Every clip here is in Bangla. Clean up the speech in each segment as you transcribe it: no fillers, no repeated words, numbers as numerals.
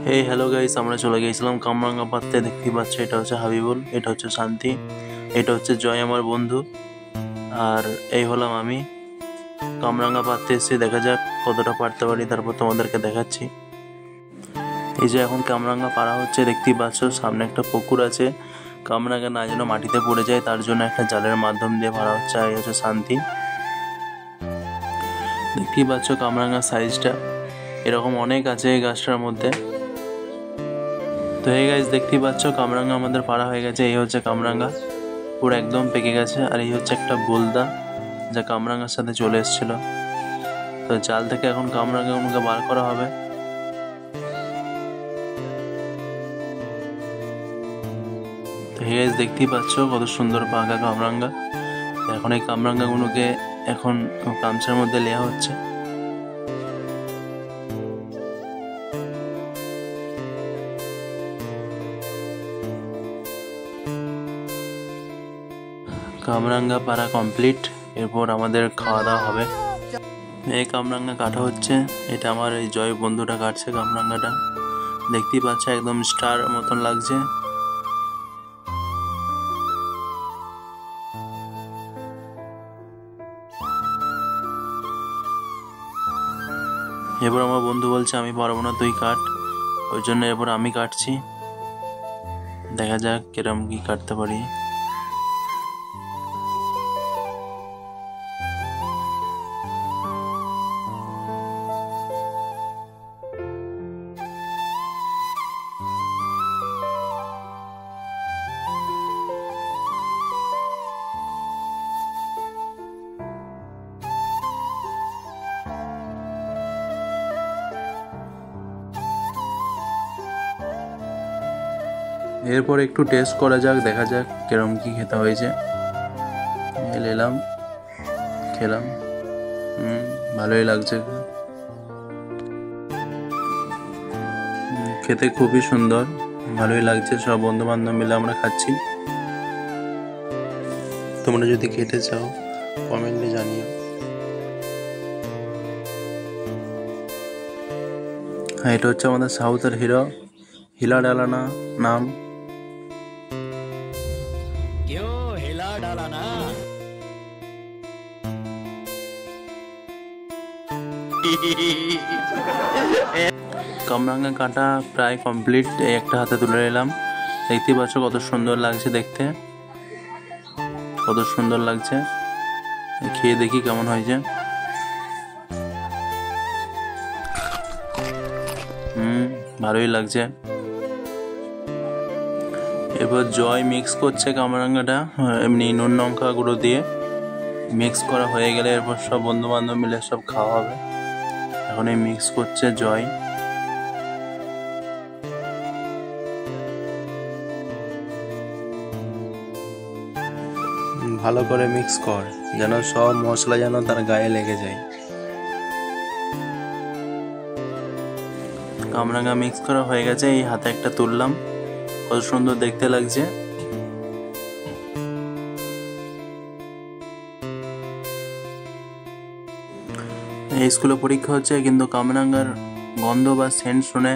হেই হ্যালো গাইস, আমরা চলে গিয়েছিলাম কামরাঙ্গা পাততে। দেখতেই পাচ্ছ, এটা হচ্ছে হাবিবুল, এটা হচ্ছে শান্তি, এটা হচ্ছে জয় আমার বন্ধু, আর এই হলাম আমি। কামরাঙ্গা পাততে এসে দেখা যাক কতটা পারতে পারি, তারপর তোমাদেরকে দেখাচ্ছি। এই যে এখন কামরাঙ্গা পাড়া হচ্ছে, দেখতেই পাচ্ছ সামনে একটা পুকুর আছে। কামরাঙ্গা না যেন মাটিতে পড়ে যায় তার জন্য একটা জালের মাধ্যম দিয়ে পাড়া হচ্ছে। আর এই হচ্ছে শান্তি। দেখতেই পাচ্ছ কামরাঙ্গার সাইজটা এরকম অনেক আছে এই গাছটার মধ্যে। তো এই গাছ দেখতেই পাচ্ছ কামরাঙ্গা আমাদের পাড়া হয়ে গেছে। এই হচ্ছে কামরাঙ্গা, পুরো একদম পেকে গেছে। আর এই হচ্ছে একটা বোলদা যা কামরাঙ্গার সাথে চলে এসেছিল। তো জাল থেকে এখন কামরাঙ্গাগুলোকে বার করা হবে। তো এই গাছ দেখতেই পাচ্ছ কত সুন্দর পাকা কামরাঙ্গা। এখন এই কামরাঙ্গাগুলোকে এখন গামছার মধ্যে নেওয়া হচ্ছে। কামরাঙ্গা পাড়া কমপ্লিট, এরপর আমাদের খাওয়া দাওয়া হবে। এই কামরাঙ্গা কাটা হচ্ছে, এটা আমার এই জয় বন্ধুটা কাটছে কামরাঙ্গাটা। দেখতেই পাচ্ছ একদম স্টার মতন লাগছে। এবার আমার বন্ধু বলছে আমি পারবো না, তুই কাট। ওই জন্য এবার আমি কাটছি, দেখা যাক কিরম কি কাটতে পারি। এরপর একটু টেস্ট করা যাক, দেখা যাক কিরম কি খেতে হয়েছে। এলাম, খেলাম, ভালোই লাগছে, খেতে খুবই সুন্দর, ভালোই লাগছে। সব বন্ধু বান্ধব মিলে আমরা খাচ্ছি। তোমরা যদি খেতে চাও কমেন্টে জানিও। হ্যাঁ, এটা হচ্ছে আমাদের সাউথের হিরো, হিলা ডালানা নাম। কামরাঙ্গা কাটা প্রায় কমপ্লিট, এই একটা হাতে তুলে নিলাম। দেখতেই পাচ্ছ কত সুন্দর লাগছে দেখতে, কত সুন্দর লাগছে। খেয়ে দেখি কেমন হয়েছে। ভালোই লাগছে। এবার জয় মিক্স করছে কামরাঙ্গাটা এমনি নুন লঙ্কা গুঁড়ো দিয়ে। মিক্স করা হয়ে গেলে এরপর সব বন্ধু বান্ধব মিলে সব খাওয়া হবে। এখন এই মিক্স করছে জয়। ভালো করে মিক্স কর, যেন সব মশলা যেন তার গায়ে লেগে যায়। কামরাঙ্গা মিক্স করা হয়ে গেছে, এই হাতে একটা তুললাম, কত সুন্দর দেখতে লাগছে। এই স্কুলে পরীক্ষা হচ্ছে, কিন্তু কামরাঙ্গার গন্ধ বা সেন্ট শুনে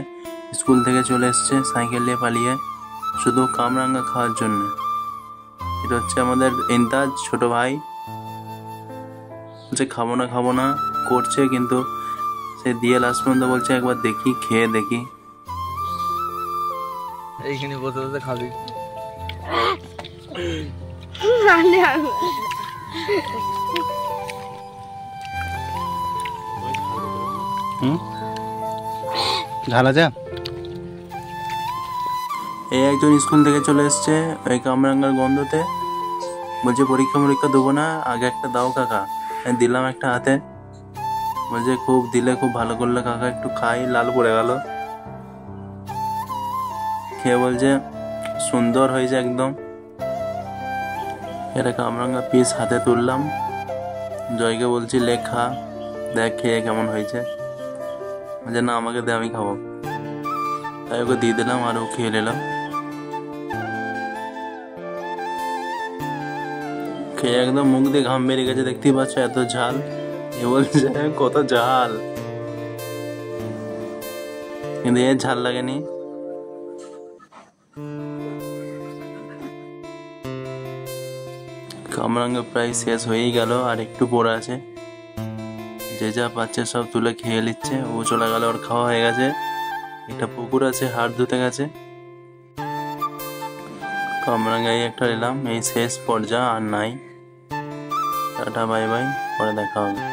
স্কুল থেকে চলে এসছে সাইকেল নিয়ে পালিয়ে, শুধু কামরাঙ্গা খাওয়ার জন্য। এটা হচ্ছে আমাদের ইন্তাজ ছোট ভাই, বলছে খাবো না করছে, কিন্তু সে দিয়ে লাস্ট পর্যন্ত বলছে একবার দেখি, খেয়ে দেখি। এইখানে বসে বসে খাবি। ঝাল আছে। এই একজন স্কুল থেকে চলে এসছে ওই কামরাঙ্গার গন্ধতে, বলছে পরীক্ষা দেবো না, আগে একটা দাও কাকা। দিলাম একটা হাতে, বলছে খুব দিলে খুব ভালো করলে কাকা, একটু খাই। লাল পড়ে গেল, খেয়ে বলছে সুন্দর হয়েছে একদম। এটা কামরাঙ্গা পিস হাতে তুললাম, জয়কে বলছি লেখা দেখ খেয়ে কেমন হয়েছে। বলছে না আমাকে দে, আমি খাবো। তাই ওকে দিয়ে দিলাম আর ও খেয়ে নিলাম। খেয়ে একদম মুখ দিয়ে ঘাম বেরিয়ে গেছে, দেখতেই পাচ্ছ এত ঝাল। এ বলছে কত ঝাল। কিন্তু এর ঝাল লাগেনি। কামরাঙ্গা প্রায় শেষ হয়েই গেল, আর একটু পড়ে আছে। যে যা পাচ্ছে সব তুলে খেয়ে নিচ্ছে। ও চলে গেল, ওর খাওয়া হয়ে গেছে। একটা পুকুর আছে, হাত ধুতে গেছে। কামরাঙ্গাই একটা নিলাম, এই শেষ পর্যায়ে আর নাই। টাটা বাই বাই, পরে দেখা হবে।